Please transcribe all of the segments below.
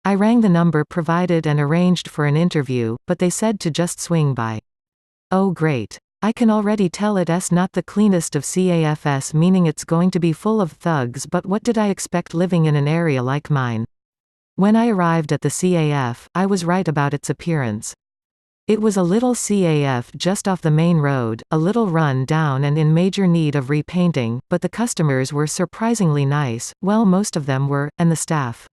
I rang the number provided and arranged for an interview, but they said to just swing by. Oh great. I can already tell it's not the cleanest of CAFs, meaning it's going to be full of thugs, but what did I expect living in an area like mine? When I arrived at the CAF, I was right about its appearance. It was a little CAF just off the main road, a little run down and in major need of repainting, but the customers were surprisingly nice, well most of them were, and the staff.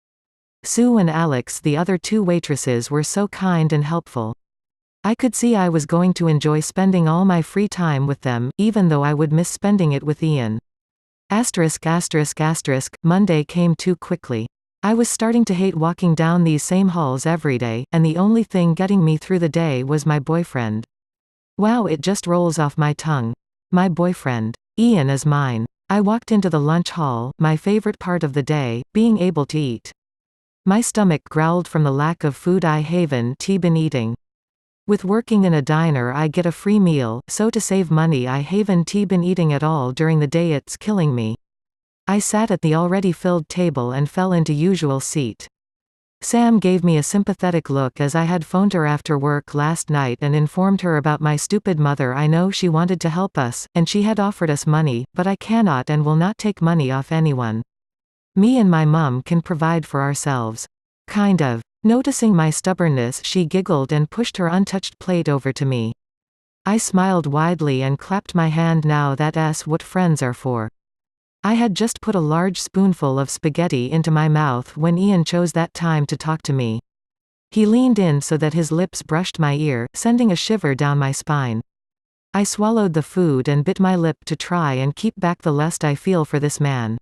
Sue and Alex, the other two waitresses, were so kind and helpful. I could see I was going to enjoy spending all my free time with them, even though I would miss spending it with Ian. *****, Monday came too quickly. I was starting to hate walking down these same halls every day, and the only thing getting me through the day was my boyfriend. Wow, it just rolls off my tongue. My boyfriend. Ian is mine. I walked into the lunch hall, my favorite part of the day, being able to eat. My stomach growled from the lack of food I haven't been eating. With working in a diner I get a free meal, so to save money I haven't been eating at all during the day. It's killing me. I sat at the already filled table and fell into usual seat. Sam gave me a sympathetic look as I had phoned her after work last night and informed her about my stupid mother. I know she wanted to help us, and she had offered us money, but I cannot and will not take money off anyone. Me and my mum can provide for ourselves. Kind of. Noticing my stubbornness, she giggled and pushed her untouched plate over to me. I smiled widely and clapped my hand. Now that's what friends are for. I had just put a large spoonful of spaghetti into my mouth when Ian chose that time to talk to me. He leaned in so that his lips brushed my ear, sending a shiver down my spine. I swallowed the food and bit my lip to try and keep back the lust I feel for this man.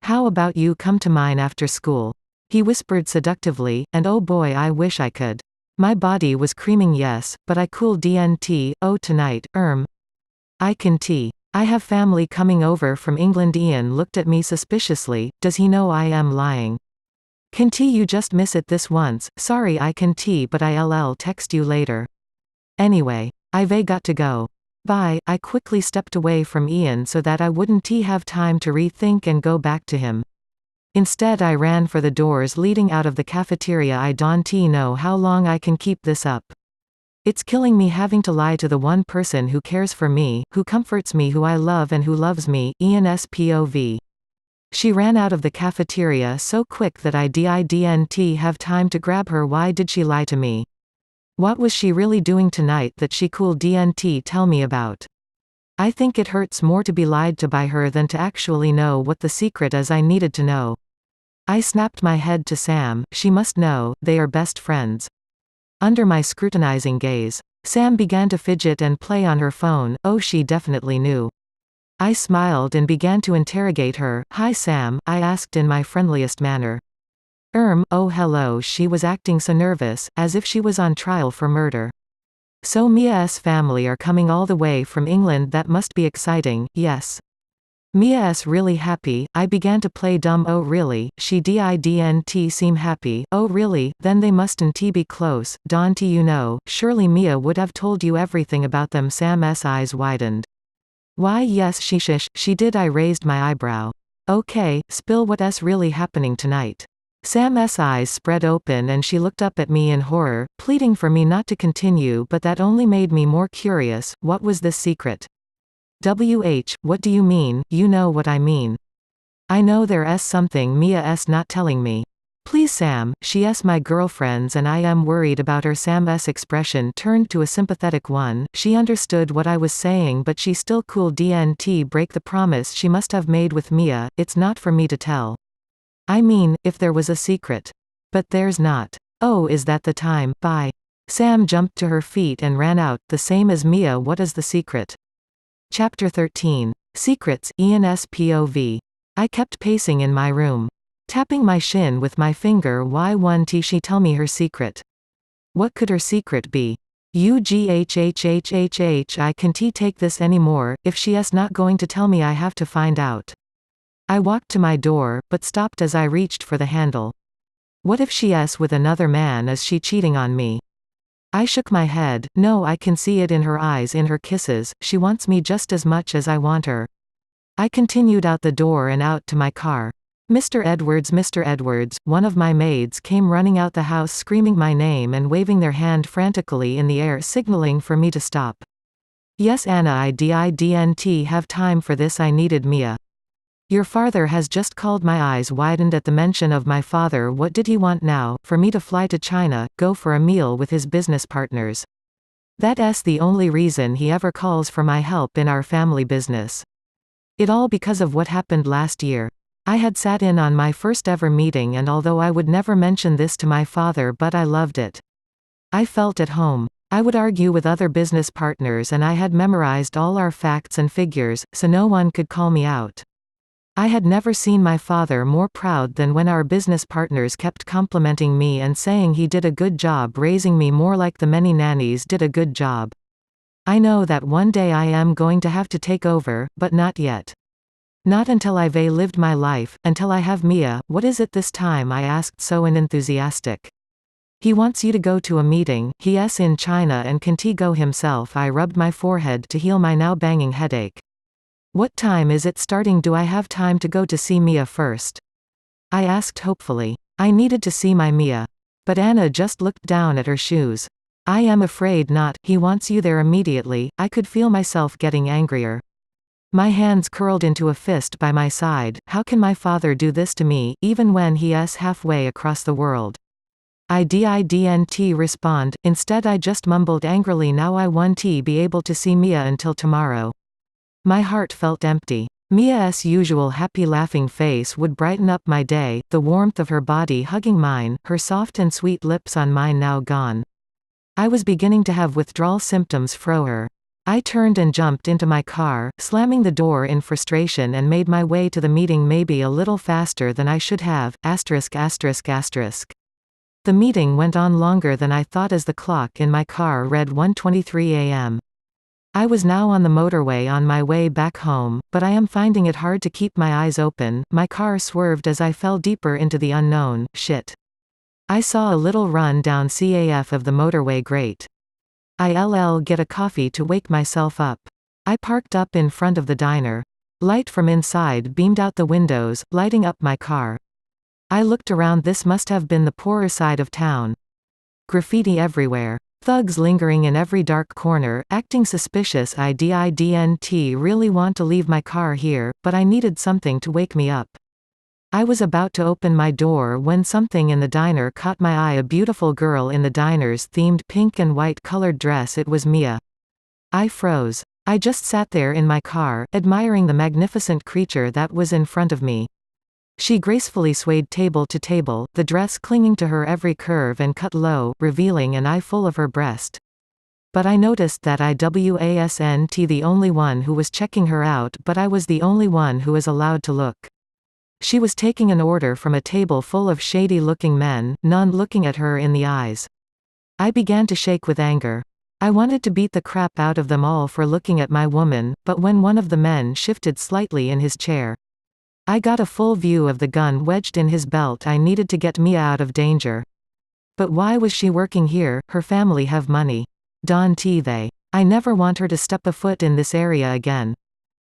How about you come to mine after school? He whispered seductively, and oh boy, I wish I could. My body was screaming yes, but I cool DNT, oh tonight, I can tea. I have family coming over from England. Ian looked at me suspiciously. Does he know I am lying? Can you just miss it this once? Sorry, I can but I'll text you later. Anyway, I've got to go. Bye. I quickly stepped away from Ian so that I wouldn't have time to rethink and go back to him. Instead I ran for the doors leading out of the cafeteria. I don't know how long I can keep this up. It's killing me having to lie to the one person who cares for me, who comforts me, who I love and who loves me. Ian's POV. She ran out of the cafeteria so quick that I didn't have time to grab her. Why did she lie to me? What was she really doing tonight that she didn't tell me about? I think it hurts more to be lied to by her than to actually know what the secret is I needed to know. I snapped my head to Sam. She must know, they are best friends. Under my scrutinizing gaze, Sam began to fidget and play on her phone. Oh, she definitely knew. I smiled and began to interrogate her. Hi Sam, I asked in my friendliest manner. Oh hello. She was acting so nervous, as if she was on trial for murder. So Mia's family are coming all the way from England. That must be exciting. Yes. Mia's really happy. I began to play dumb. Oh really? She didn't seem happy. Oh really? Then they mustn't be close. Don't you know? Surely Mia would have told you everything about them. Sam's eyes widened. Why yes she did. I raised my eyebrow. Okay, spill what's really happening tonight. Sam's eyes spread open and she looked up at me in horror, pleading for me not to continue, but that only made me more curious. What was this secret? What do you mean? You know what I mean. I know there's something Mia's not telling me. Please Sam, she's my girlfriends and I am worried about her. Sam's expression turned to a sympathetic one. She understood what I was saying but she still didn't break the promise she must have made with Mia. It's not for me to tell. I mean, if there was a secret. But there's not. Oh, is that the time? Bye. Sam jumped to her feet and ran out, the same as Mia. What is the secret? Chapter 13. Secrets. Ian's POV. I kept pacing in my room, tapping my shin with my finger. Why won't she tell me her secret? What could her secret be? I can't take this anymore. If she's not going to tell me, I have to find out. I walked to my door, but stopped as I reached for the handle. What if she's with another man? Is she cheating on me? I shook my head. No, I can see it in her eyes, in her kisses. She wants me just as much as I want her. I continued out the door and out to my car. Mr. Edwards, one of my maids came running out the house screaming my name and waving their hand frantically in the air signaling for me to stop. Yes, Anna, I didn't have time for this, I needed Mia. Your father has just called. My eyes widened at the mention of my father. What did he want now? For me to fly to China, go for a meal with his business partners. That's the only reason he ever calls for my help in our family business. It all because of what happened last year. I had sat in on my first ever meeting, and although I would never mention this to my father, but I loved it. I felt at home. I would argue with other business partners and I had memorized all our facts and figures, so no one could call me out. I had never seen my father more proud than when our business partners kept complimenting me and saying he did a good job raising me, more like the many nannies did a good job. I know that one day I am going to have to take over, but not yet. Not until I've lived my life, until I have Mia. What is it this time? I asked, so enthusiastic. He wants you to go to a meeting, he's in China, and can't he go himself? I rubbed my forehead to heal my now banging headache. What time is it starting? Do I have time to go to see Mia first? I asked hopefully. I needed to see my Mia. But Anna just looked down at her shoes. I am afraid not. He wants you there immediately. I could feel myself getting angrier. My hands curled into a fist by my side. How can my father do this to me, even when he's halfway across the world? I didn't respond. Instead I just mumbled angrily, now I won't be able to see Mia until tomorrow. My heart felt empty. Mia's usual happy laughing face would brighten up my day, the warmth of her body hugging mine, her soft and sweet lips on mine now gone. I was beginning to have withdrawal symptoms from her. I turned and jumped into my car, slamming the door in frustration, and made my way to the meeting, maybe a little faster than I should have. ****. The meeting went on longer than I thought as the clock in my car read 1:23 a.m. I was now on the motorway on my way back home, but I am finding it hard to keep my eyes open. My car swerved as I fell deeper into the unknown. Shit. I saw a little run down CAF of the motorway grate. I'll get a coffee to wake myself up. I parked up in front of the diner. Light from inside beamed out the windows, lighting up my car. I looked around. This must have been the poorer side of town. Graffiti everywhere. Thugs lingering in every dark corner, acting suspicious. I didn't really want to leave my car here, but I needed something to wake me up. I was about to open my door when something in the diner caught my eye, a beautiful girl in the diner's themed pink and white colored dress. It was Mia. I froze. I just sat there in my car, admiring the magnificent creature that was in front of me. She gracefully swayed table to table, the dress clinging to her every curve and cut low, revealing an eye full of her breast. But I noticed that I wasn't the only one who was checking her out, but I was the only one who was allowed to look. She was taking an order from a table full of shady-looking men, none looking at her in the eyes. I began to shake with anger. I wanted to beat the crap out of them all for looking at my woman, but when one of the men shifted slightly in his chair, I got a full view of the gun wedged in his belt. I needed to get Mia out of danger. But why was she working here? Her family have money. Don't they? I never want her to step a foot in this area again.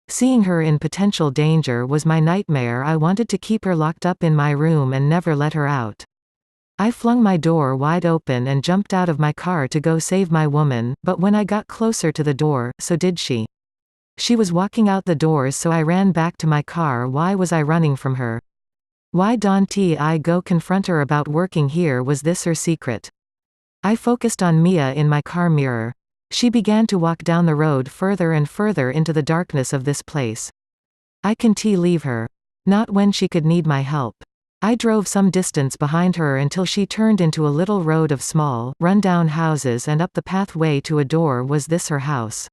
Seeing her in potential danger was my nightmare. I wanted to keep her locked up in my room and never let her out. I flung my door wide open and jumped out of my car to go save my woman, but when I got closer to the door, so did she. She was walking out the doors, so I ran back to my car. Why was I running from her? Why don't I go confront her about working here? Was this her secret? I focused on Mia in my car mirror. She began to walk down the road further and further into the darkness of this place. I can't leave her. Not when she could need my help. I drove some distance behind her until she turned into a little road of small, run-down houses and up the pathway to a door. Was this her house?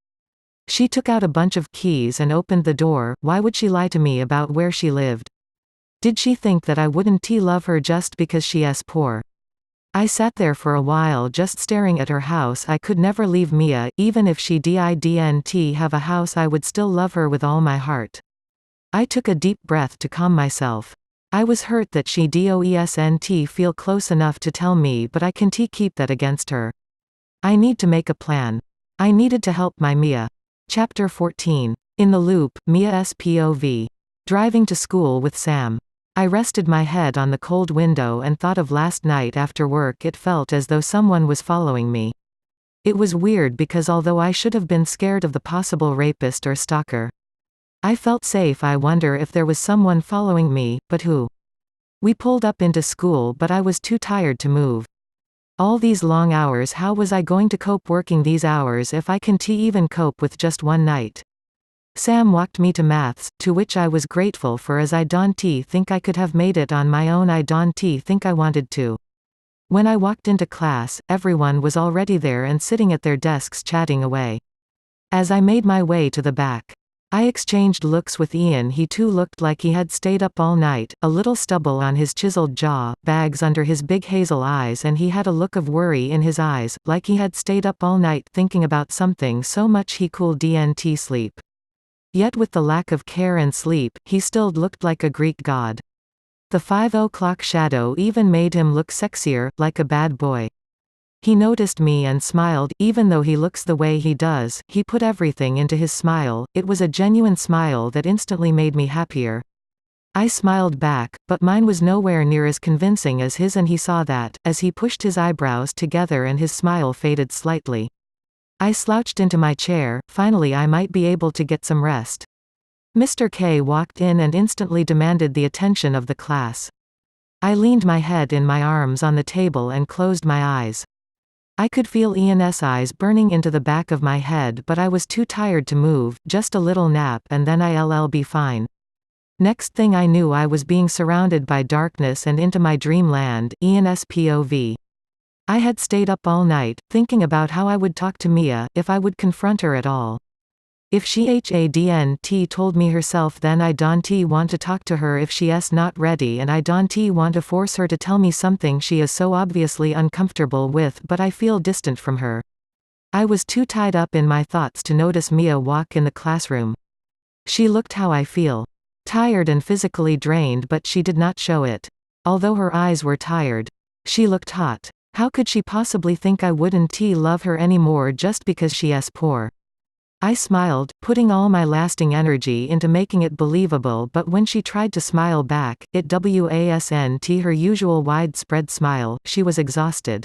She took out a bunch of keys and opened the door. Why would she lie to me about where she lived? Did she think that I wouldn't love her just because she's poor? I sat there for a while just staring at her house. I could never leave Mia. Even if she didn't have a house, I would still love her with all my heart. I took a deep breath to calm myself. I was hurt that she doesn't feel close enough to tell me, but I can't keep that against her. I need to make a plan. I needed to help my Mia. Chapter 14. In the Loop, Mia's POV. Driving to school with Sam. I rested my head on the cold window and thought of last night after work. It felt as though someone was following me. It was weird because although I should have been scared of the possible rapist or stalker, I felt safe. I wonder if there was someone following me, but who? We pulled up into school but I was too tired to move. All these long hours, how was I going to cope working these hours if I can't even cope with just one night? Sam walked me to maths, to which I was grateful for as I don't think I could have made it on my own. I don't think I wanted to. When I walked into class, everyone was already there and sitting at their desks chatting away. As I made my way to the back, I exchanged looks with Ian. He too looked like he had stayed up all night, a little stubble on his chiseled jaw, bags under his big hazel eyes, and he had a look of worry in his eyes, like he had stayed up all night thinking about something so much he couldn't sleep. Yet with the lack of care and sleep, he still looked like a Greek god. The 5 o'clock shadow even made him look sexier, like a bad boy. He noticed me and smiled. Even though he looks the way he does, he put everything into his smile. It was a genuine smile that instantly made me happier. I smiled back, but mine was nowhere near as convincing as his, and he saw that, as he pushed his eyebrows together and his smile faded slightly. I slouched into my chair. Finally I might be able to get some rest. Mr. K walked in and instantly demanded the attention of the class. I leaned my head in my arms on the table and closed my eyes. I could feel Ian's eyes burning into the back of my head, but I was too tired to move. Just a little nap and then I'll be fine. Next thing I knew, I was being surrounded by darkness and into my dreamland. Ian's POV. I had stayed up all night, thinking about how I would talk to Mia, if I would confront her at all. If she hadn't told me herself, then I don't want to talk to her if she's not ready, and I don't want to force her to tell me something she is so obviously uncomfortable with, but I feel distant from her. I was too tied up in my thoughts to notice Mia walk in the classroom. She looked how I feel. Tired and physically drained, but she did not show it. Although her eyes were tired, she looked hot. How could she possibly think I wouldn't love her anymore just because she's poor? I smiled, putting all my lasting energy into making it believable, but when she tried to smile back, it wasn't her usual widespread smile. She was exhausted.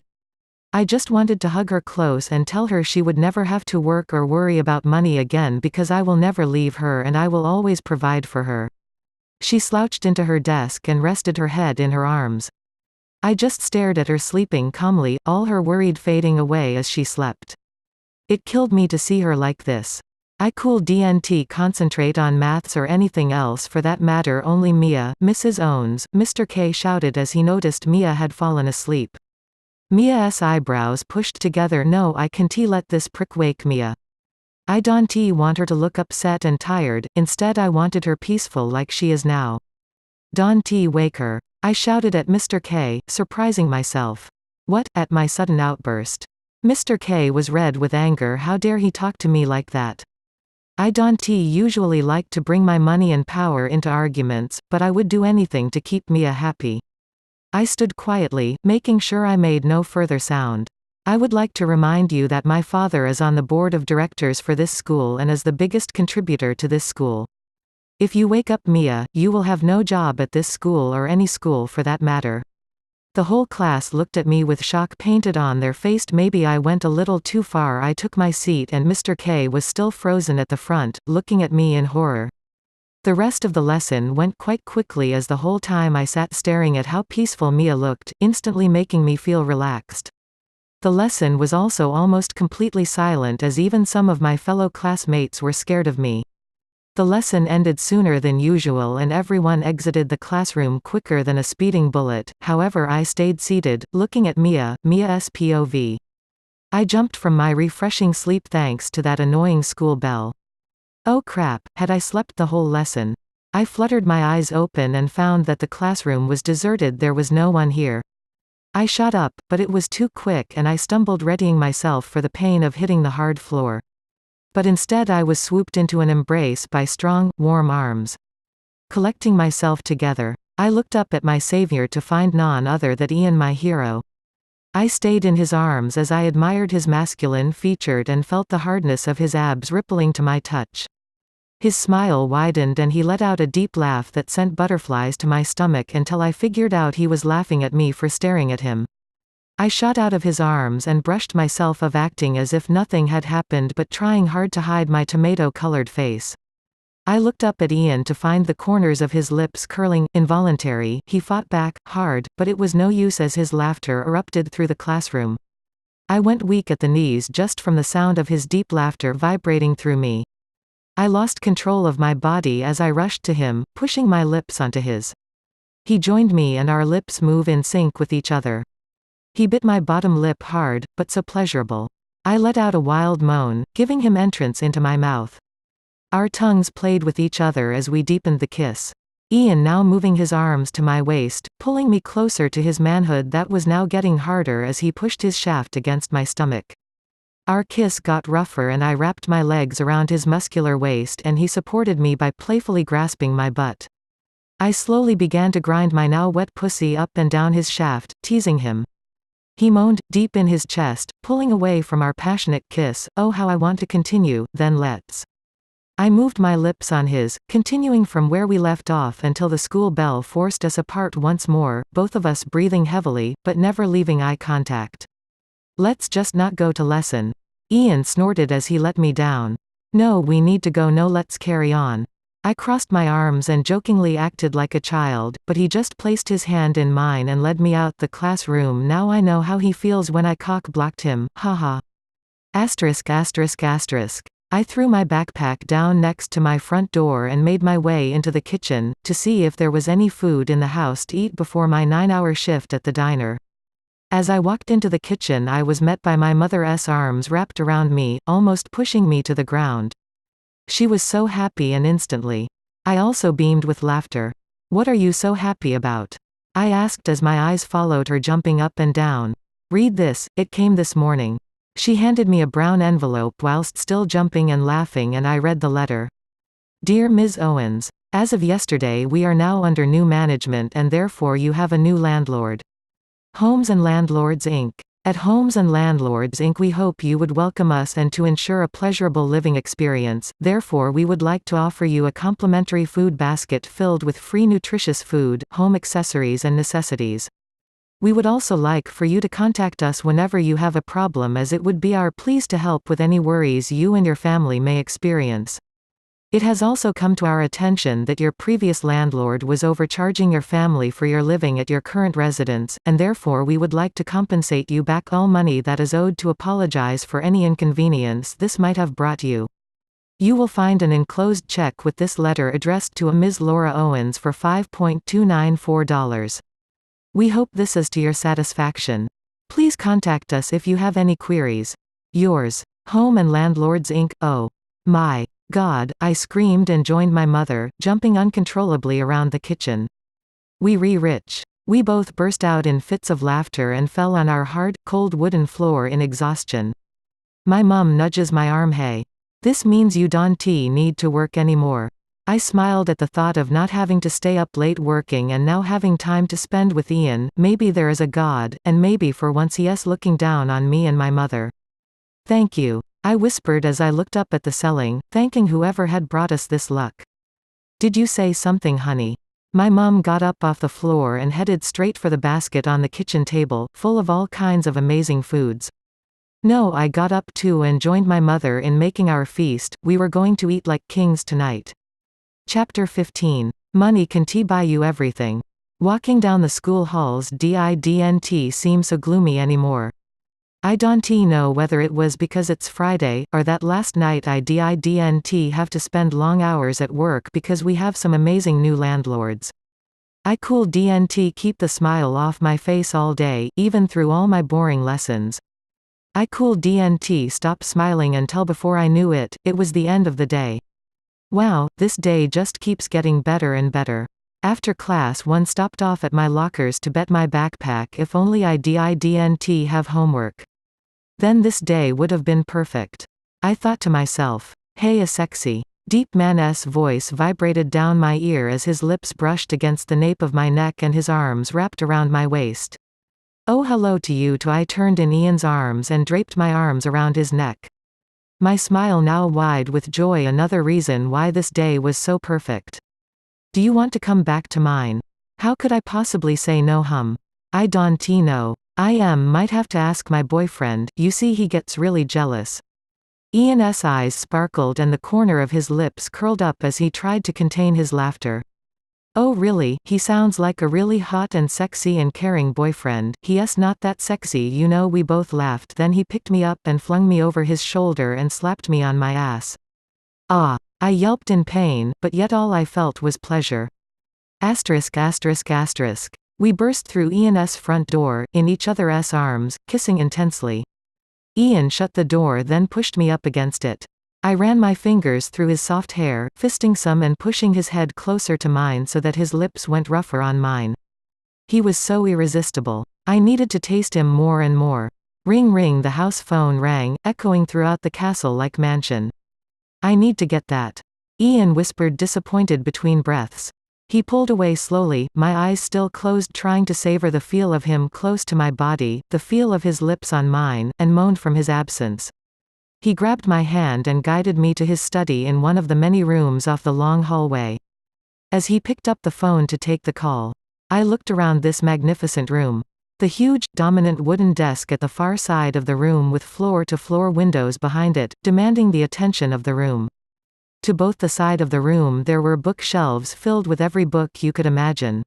I just wanted to hug her close and tell her she would never have to work or worry about money again because I will never leave her and I will always provide for her. She slouched into her desk and rested her head in her arms. I just stared at her sleeping calmly, all her worried fading away as she slept. It killed me to see her like this. I couldn't concentrate on maths or anything else for that matter. Only Mia. Mrs. Owens, Mr. K shouted as he noticed Mia had fallen asleep. Mia's eyebrows pushed together. No, I can't let this prick wake Mia. I don't want her to look upset and tired, instead I wanted her peaceful like she is now. Don't wake her. I shouted at Mr. K, surprising myself. What? At my sudden outburst. Mr. K was red with anger. How dare he talk to me like that? I don't usually like to bring my money and power into arguments, but I would do anything to keep Mia happy. I stood quietly, making sure I made no further sound. I would like to remind you that my father is on the board of directors for this school and is the biggest contributor to this school. If you wake up Mia, you will have no job at this school or any school for that matter. The whole class looked at me with shock painted on their face. Maybe I went a little too far. I took my seat and Mr. K was still frozen at the front, looking at me in horror. The rest of the lesson went quite quickly as the whole time I sat staring at how peaceful Mia looked, instantly making me feel relaxed. The lesson was also almost completely silent as even some of my fellow classmates were scared of me. The lesson ended sooner than usual and everyone exited the classroom quicker than a speeding bullet. However, I stayed seated, looking at Mia's POV. I jumped from my refreshing sleep thanks to that annoying school bell. Oh crap, had I slept the whole lesson? I fluttered my eyes open and found that the classroom was deserted. There was no one here. I shot up, but it was too quick and I stumbled, readying myself for the pain of hitting the hard floor. But instead I was swooped into an embrace by strong, warm arms. Collecting myself together, I looked up at my savior to find none other than Ian, my hero. I stayed in his arms as I admired his masculine featured and felt the hardness of his abs rippling to my touch. His smile widened and he let out a deep laugh that sent butterflies to my stomach until I figured out he was laughing at me for staring at him. I shot out of his arms and brushed myself of acting as if nothing had happened but trying hard to hide my tomato-colored face. I looked up at Ian to find the corners of his lips curling, involuntary. He fought back, hard, but it was no use as his laughter erupted through the classroom. I went weak at the knees just from the sound of his deep laughter vibrating through me. I lost control of my body as I rushed to him, pushing my lips onto his. He joined me and our lips move in sync with each other. He bit my bottom lip hard, but so pleasurable. I let out a wild moan, giving him entrance into my mouth. Our tongues played with each other as we deepened the kiss. Ian now moving his arms to my waist, pulling me closer to his manhood that was now getting harder as he pushed his shaft against my stomach. Our kiss got rougher and I wrapped my legs around his muscular waist and he supported me by playfully grasping my butt. I slowly began to grind my now wet pussy up and down his shaft, teasing him. He moaned, deep in his chest, pulling away from our passionate kiss. Oh how I want to continue, then let's. I moved my lips on his, continuing from where we left off until the school bell forced us apart once more, both of us breathing heavily, but never leaving eye contact. Let's just not go to lesson. Ian snorted as he let me down. No, we need to go. No, let's carry on. I crossed my arms and jokingly acted like a child, but he just placed his hand in mine and led me out the classroom. Now I know how he feels when I cock-blocked him, haha. Asterisk asterisk asterisk. I threw my backpack down next to my front door and made my way into the kitchen, to see if there was any food in the house to eat before my 9-hour shift at the diner. As I walked into the kitchen I was met by my mother's arms wrapped around me, almost pushing me to the ground. She was so happy and instantly. I also beamed with laughter. What are you so happy about? I asked as my eyes followed her jumping up and down. Read this, it came this morning. She handed me a brown envelope whilst still jumping and laughing and I read the letter. Dear Ms. Owens, as of yesterday we are now under new management and therefore you have a new landlord. Homes and Landlords Inc. At Homes and Landlords Inc. we hope you would welcome us and to ensure a pleasurable living experience, therefore we would like to offer you a complimentary food basket filled with free nutritious food, home accessories and necessities. We would also like for you to contact us whenever you have a problem as it would be our pleasure to help with any worries you and your family may experience. It has also come to our attention that your previous landlord was overcharging your family for your living at your current residence, and therefore we would like to compensate you back all money that is owed to apologize for any inconvenience this might have brought you. You will find an enclosed check with this letter addressed to a Ms. Laura Owens for $5.294. We hope this is to your satisfaction. Please contact us if you have any queries. Yours, Home and Landlords Inc. Oh my God, I screamed and joined my mother, jumping uncontrollably around the kitchen. We rich. We both burst out in fits of laughter and fell on our hard, cold wooden floor in exhaustion. My mum nudges my arm. Hey. This means you don't need to work anymore. I smiled at the thought of not having to stay up late working and now having time to spend with Ian. Maybe there is a God, and maybe for once he is looking down on me and my mother. Thank you, I whispered as I looked up at the ceiling, thanking whoever had brought us this luck. Did you say something, honey? My mum got up off the floor and headed straight for the basket on the kitchen table, full of all kinds of amazing foods. No, I got up too and joined my mother in making our feast. We were going to eat like kings tonight. Chapter 15. Money can buy you everything. Walking down the school halls didn't seem so gloomy anymore. I don't know whether it was because it's Friday, or that last night I didn't have to spend long hours at work because we have some amazing new landlords. I didn't keep the smile off my face all day, even through all my boring lessons. I didn't stop smiling until before I knew it, it was the end of the day. Wow, this day just keeps getting better and better. After class one stopped off at my lockers to bet my backpack if only I didn't have homework. Then this day would have been perfect. I thought to myself. Hey, a sexy, deep man's voice vibrated down my ear as his lips brushed against the nape of my neck and his arms wrapped around my waist. Oh hello to you too. I turned in Ian's arms and draped my arms around his neck. My smile now wide with joy, another reason why this day was so perfect. Do you want to come back to mine? How could I possibly say no? I don't know. Might have to ask my boyfriend, you see he gets really jealous. Ian's eyes sparkled and the corner of his lips curled up as he tried to contain his laughter. Oh really, he sounds like a really hot and sexy and caring boyfriend. Yes, not that sexy, you know. We both laughed, then he picked me up and flung me over his shoulder and slapped me on my ass. Ah! I yelped in pain, but yet all I felt was pleasure. Asterisk asterisk asterisk. We burst through Ian's front door, in each other's arms, kissing intensely. Ian shut the door, then pushed me up against it. I ran my fingers through his soft hair, fisting some and pushing his head closer to mine so that his lips went rougher on mine. He was so irresistible. I needed to taste him more and more. Ring ring, the house phone rang, echoing throughout the castle-like mansion. I need to get that. Ian whispered, disappointed between breaths. He pulled away slowly, my eyes still closed, trying to savor the feel of him close to my body, the feel of his lips on mine, and moaned from his absence. He grabbed my hand and guided me to his study in one of the many rooms off the long hallway. As he picked up the phone to take the call, I looked around this magnificent room. The huge, dominant wooden desk at the far side of the room with floor-to-floor windows behind it, demanding the attention of the room. To both the side of the room there were bookshelves filled with every book you could imagine.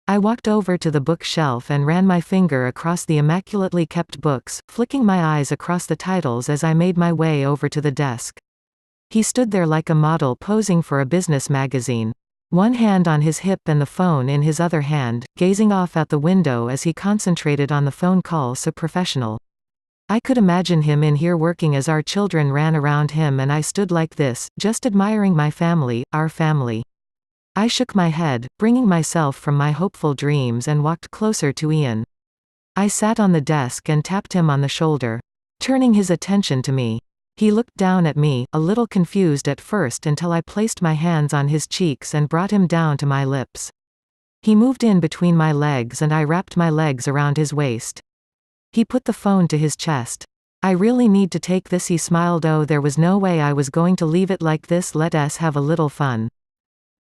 I walked over to the bookshelf and ran my finger across the immaculately kept books, flicking my eyes across the titles as I made my way over to the desk. He stood there like a model posing for a business magazine. One hand on his hip and the phone in his other hand, gazing off out the window as he concentrated on the phone call, so professional. I could imagine him in here working as our children ran around him, and I stood like this, just admiring my family, our family. I shook my head, bringing myself from my hopeful dreams, and walked closer to Ian. I sat on the desk and tapped him on the shoulder, turning his attention to me. He looked down at me, a little confused at first, until I placed my hands on his cheeks and brought him down to my lips. He moved in between my legs and I wrapped my legs around his waist. He put the phone to his chest. I really need to take this, he smiled. Oh, there was no way I was going to leave it like this. Let us have a little fun.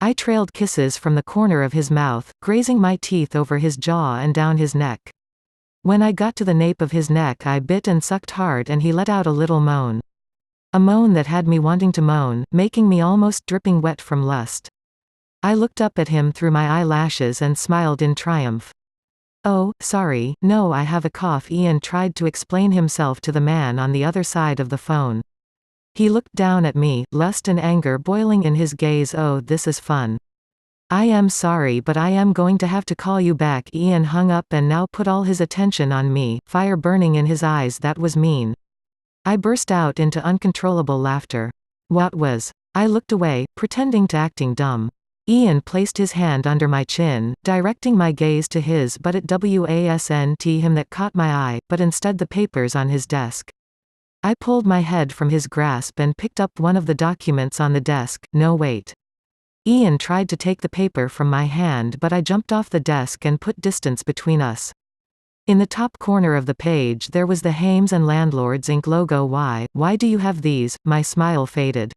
I trailed kisses from the corner of his mouth, grazing my teeth over his jaw and down his neck. When I got to the nape of his neck I bit and sucked hard and he let out a little moan. A moan that had me wanting to moan, making me almost dripping wet from lust. I looked up at him through my eyelashes and smiled in triumph. Oh, sorry, no, I have a cough. Ian tried to explain himself to the man on the other side of the phone. He looked down at me, lust and anger boiling in his gaze. Oh, this is fun. I am sorry, but I am going to have to call you back. Ian hung up and now put all his attention on me, fire burning in his eyes. That was mean. I burst out into uncontrollable laughter. What was? I looked away, pretending to acting dumb. Ian placed his hand under my chin, directing my gaze to his, but it wasn't him that caught my eye, but instead the papers on his desk. I pulled my head from his grasp and picked up one of the documents on the desk. No, wait. Ian tried to take the paper from my hand, but I jumped off the desk and put distance between us. In the top corner of the page there was the Hames and Landlords Inc. logo. Why do you have these? My smile faded.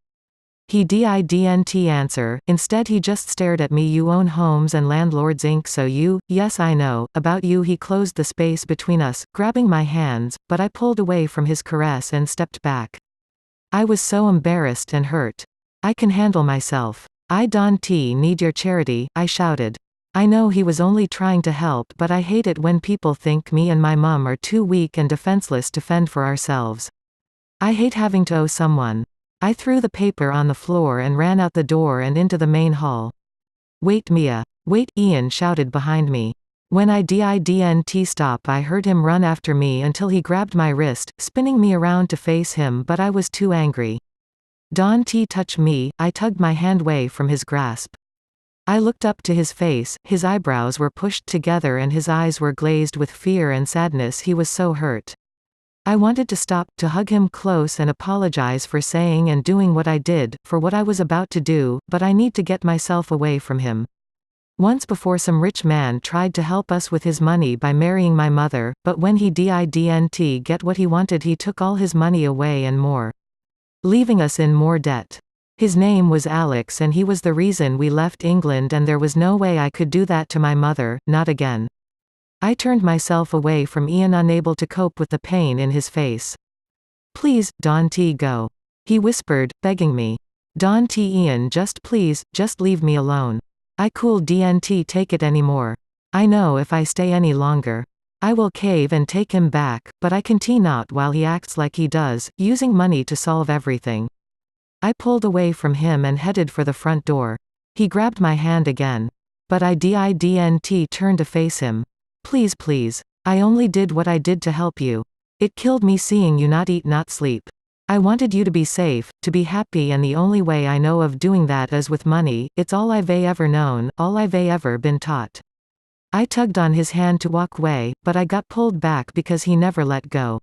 He didn't answer, instead he just stared at me. You own Homes and Landlords Inc. So you? Yes, I know about you. He closed the space between us, grabbing my hands, but I pulled away from his caress and stepped back. I was so embarrassed and hurt. I can handle myself. I don't need your charity, I shouted. I know he was only trying to help, but I hate it when people think me and my mum are too weak and defenseless to fend for ourselves. I hate having to owe someone. I threw the paper on the floor and ran out the door and into the main hall. Wait, Mia. Wait, Ian shouted behind me. When I didn't stop, I heard him run after me until he grabbed my wrist, spinning me around to face him, but I was too angry. Don't touch me, I tugged my hand away from his grasp. I looked up to his face, his eyebrows were pushed together and his eyes were glazed with fear and sadness. He was so hurt. I wanted to stop, to hug him close and apologize for saying and doing what I did, for what I was about to do, but I need to get myself away from him. Once before some rich man tried to help us with his money by marrying my mother, but when he didn't get what he wanted he took all his money away and more. leaving us in more debt. His name was Alex and he was the reason we left England, and there was no way I could do that to my mother, not again. I turned myself away from Ian, unable to cope with the pain in his face. "Please, Don T, go," he whispered, begging me. "Don T, Ian, just please, just leave me alone. I can't take it anymore. I know if I stay any longer, I will cave and take him back, but I can't not while he acts like he does, using money to solve everything." I pulled away from him and headed for the front door. He grabbed my hand again. But I didn't turn to face him. "Please, please. I only did what I did to help you. It killed me seeing you not eat, not sleep. I wanted you to be safe, to be happy, and the only way I know of doing that is with money. It's all I've ever known, all I've ever been taught." I tugged on his hand to walk away, but I got pulled back because he never let go.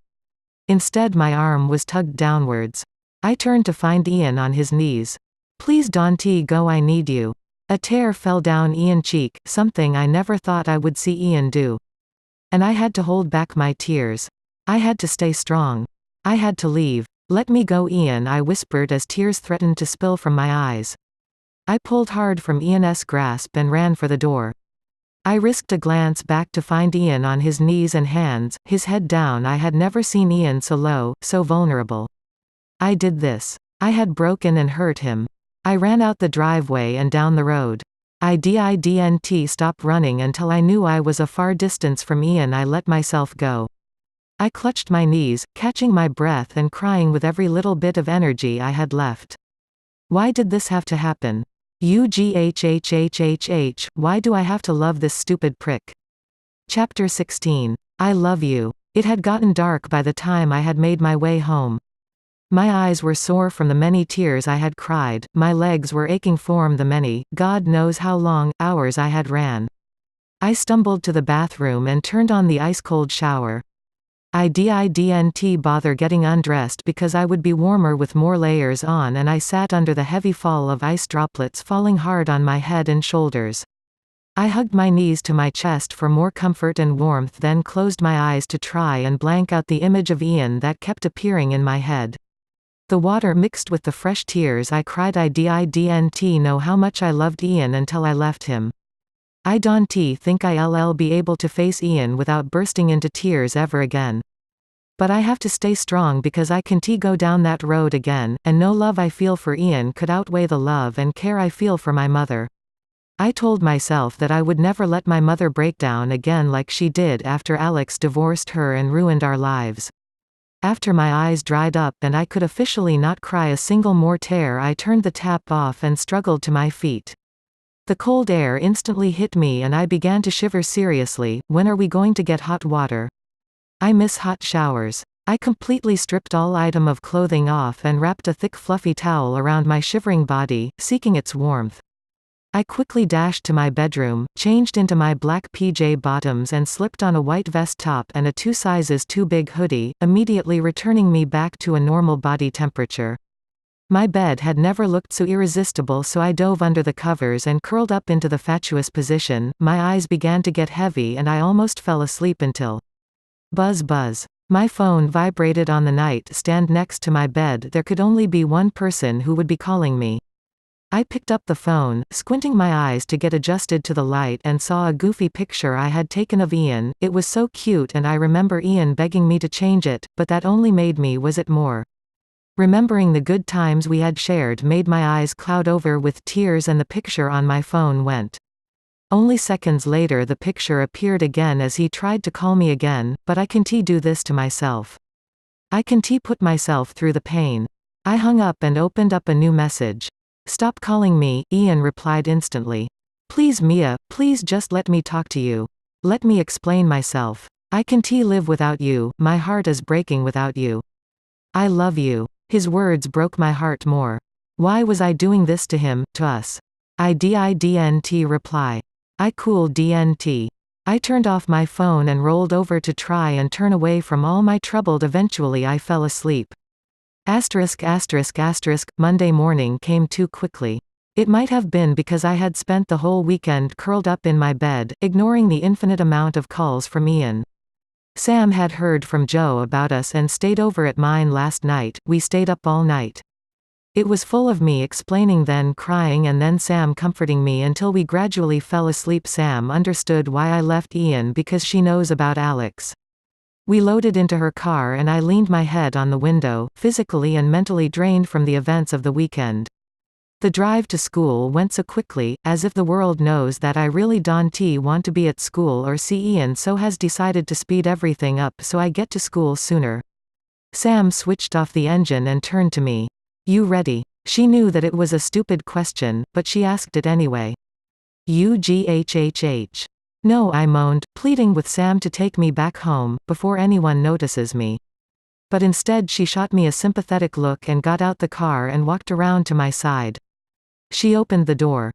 Instead, my arm was tugged downwards. I turned to find Ian on his knees. "Please, Don T, go, I need you." A tear fell down Ian's cheek, something I never thought I would see Ian do. And I had to hold back my tears. I had to stay strong. I had to leave. "Let me go, Ian," I whispered as tears threatened to spill from my eyes. I pulled hard from Ian's grasp and ran for the door. I risked a glance back to find Ian on his knees and hands, his head down. I had never seen Ian so low, so vulnerable. I did this. I had broken and hurt him. I ran out the driveway and down the road. I didn't stop running until I knew I was a far distance from Ian. I let myself go. I clutched my knees, catching my breath and crying with every little bit of energy I had left. Why did this have to happen? Why do I have to love this stupid prick? Chapter 16. I love you. It had gotten dark by the time I had made my way home. My eyes were sore from the many tears I had cried, my legs were aching from the many, God knows how long, hours I had ran. I stumbled to the bathroom and turned on the ice-cold shower. I didn't bother getting undressed because I would be warmer with more layers on, and I sat under the heavy fall of ice droplets falling hard on my head and shoulders. I hugged my knees to my chest for more comfort and warmth, then closed my eyes to try and blank out the image of Ian that kept appearing in my head. The water mixed with the fresh tears I cried. I didn't know how much I loved Ian until I left him. I don't think I'll be able to face Ian without bursting into tears ever again. But I have to stay strong because I can't go down that road again, and no love I feel for Ian could outweigh the love and care I feel for my mother. I told myself that I would never let my mother break down again like she did after Alex divorced her and ruined our lives. After my eyes dried up and I could officially not cry a single more tear, I turned the tap off and struggled to my feet. The cold air instantly hit me and I began to shiver seriously. When are we going to get hot water? I miss hot showers. I completely stripped all item of clothing off and wrapped a thick fluffy towel around my shivering body, seeking its warmth. I quickly dashed to my bedroom, changed into my black PJ bottoms and slipped on a white vest top and a 2 sizes too big hoodie, immediately returning me back to a normal body temperature. My bed had never looked so irresistible, so I dove under the covers and curled up into the fatuous position. My eyes began to get heavy and I almost fell asleep until buzz buzz. My phone vibrated on the nightstand next to my bed. There could only be one person who would be calling me. I picked up the phone, squinting my eyes to get adjusted to the light, and saw a goofy picture I had taken of Ian. It was so cute and I remember Ian begging me to change it, but that only made me wish it more. Remembering the good times we had shared made my eyes cloud over with tears, and the picture on my phone went. Only seconds later the picture appeared again as he tried to call me again, but I can't do this to myself. I can't put myself through the pain. I hung up and opened up a new message. "Stop calling me," Ian replied instantly. "Please Mia, please just let me talk to you. Let me explain myself. I can't live without you, my heart is breaking without you. I love you." His words broke my heart more. Why was I doing this to him, to us? I didn't reply. I didn't. I turned off my phone and rolled over to try and turn away from all my troubled. Eventually I fell asleep. Monday morning came too quickly. It might have been because I had spent the whole weekend curled up in my bed, ignoring the infinite amount of calls from Ian. Sam had heard from Joe about us and stayed over at mine last night. We stayed up all night. It was full of me explaining, then crying, and then Sam comforting me until we gradually fell asleep. Sam understood why I left Ian because she knows about Alex. We loaded into her car and I leaned my head on the window, physically and mentally drained from the events of the weekend. The drive to school went so quickly, as if the world knows that I really don't want to be at school or see Ian, so has decided to speed everything up so I get to school sooner. Sam switched off the engine and turned to me. "You ready?" She knew that it was a stupid question, but she asked it anyway. "Ugh." "No," I moaned, pleading with Sam to take me back home, before anyone notices me. But instead she shot me a sympathetic look and got out the car and walked around to my side. She opened the door.